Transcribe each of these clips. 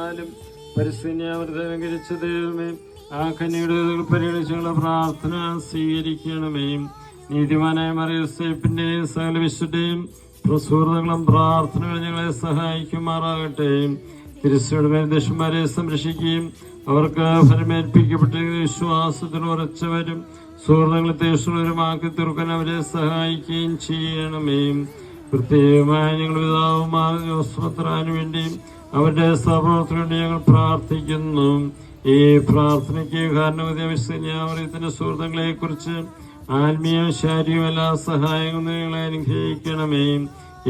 ഫലത്താലും പരിസ്ഥിതിയാവൃത്തി അലങ്കരിച്ച ദൈവമേ, ആ കന്യയുടെ പരിഗണിച്ചുള്ള പ്രാർത്ഥന സ്വീകരിക്കണമേ. നീതിമാനായ മറിയൂസേപ്പിന്റെ സകല വിശുദ്ധയും പ്രസുഹൃതങ്ങളും പ്രാർത്ഥനകൾ ഞങ്ങളെ സഹായിക്കുമാറാകട്ടെ. ക്രിസ്തുയുടെ മേൽദശന്മാരെ സംരക്ഷിക്കുകയും അവർക്ക് ഫലമേൽപ്പിക്കപ്പെട്ടിരിക്കുന്ന വിശ്വാസത്തിൽ ഉറച്ചവരും സുഹൃത്തുക്കളെ തീർച്ചയാക്കി തീർക്കാൻ അവരെ സഹായിക്കുകയും ചെയ്യണമേ. പ്രത്യേകമായി ഞങ്ങൾ പിതാവുമായ ജോസ്മത്രാനു വേണ്ടിയും അവരുടെ സഹപ്രവർത്തനു വേണ്ടി ഞങ്ങൾ പ്രാർത്ഥിക്കുന്നു. ഈ പ്രാർത്ഥനയ്ക്ക് കാരണവതിന്റെ സുഹൃത്തുക്കളെ കുറിച്ച് ആത്മീയവും ശാരീരികവും എല്ലാ സഹായങ്ങളും ഞങ്ങളെ അനുഗ്രഹിക്കണമേ.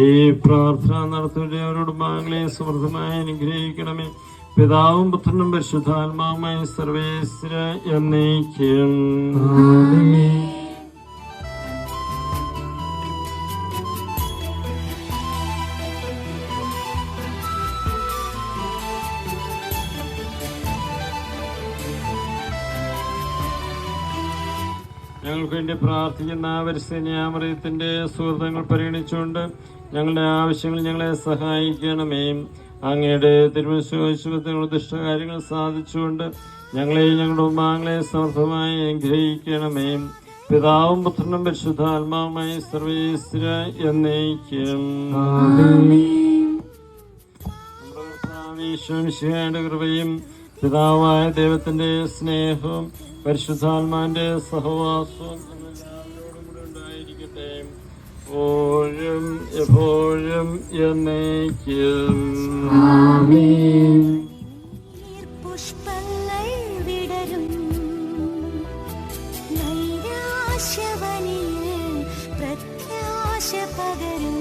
ഈ പ്രാർത്ഥന നടത്തുന്ന അവരുടെ കുടുംബാംഗങ്ങളെ സമൃദ്ധമായി അനുഗ്രഹിക്കണമേ. പിതാവും പുത്രനും പരിശുദ്ധാത്മാവുമായ സർവേശ്വര എന്നേക്കും. ഞങ്ങൾക്ക് വേണ്ടി പ്രാർത്ഥിക്കുന്ന പരിസ്ഥിതിയാമറിയത്തിന്റെ സുഹൃത്തുക്കൾ പരിഗണിച്ചുകൊണ്ട് ഞങ്ങളുടെ ആവശ്യങ്ങൾ ഞങ്ങളെ സഹായിക്കണമേ. അങ്ങയുടെ തിരുമനസ്സുകളുടെ ദുഷ്ടകാര്യങ്ങൾ സാധിച്ചുകൊണ്ട് ഞങ്ങളെയും ഞങ്ങളുടെ ഉമ്മാങ്ങളെ സമർത്ഥമായി അനുഗ്രഹിക്കണമേ. പിതാവും പുത്രനും പരിശുദ്ധാത്മാവുമായി സർവേശ്വര എന്നേക്കും. ഈശോയുടെ കൃപയും പിതാവായ ദൈവത്തിന്റെ സ്നേഹവും പരിശുദ്ധാത്മാവിന്റെ സഹവാസവും എല്ലാവരോടും കൂടെ ഉണ്ടായിരിക്കട്ടെ, എപ്പോഴും എപ്പോഴും എന്നേക്കും. പുഷ്പങ്ങൾ വിടരും നൈരാശ്യവനിൽ പ്രത്യാശ പകരും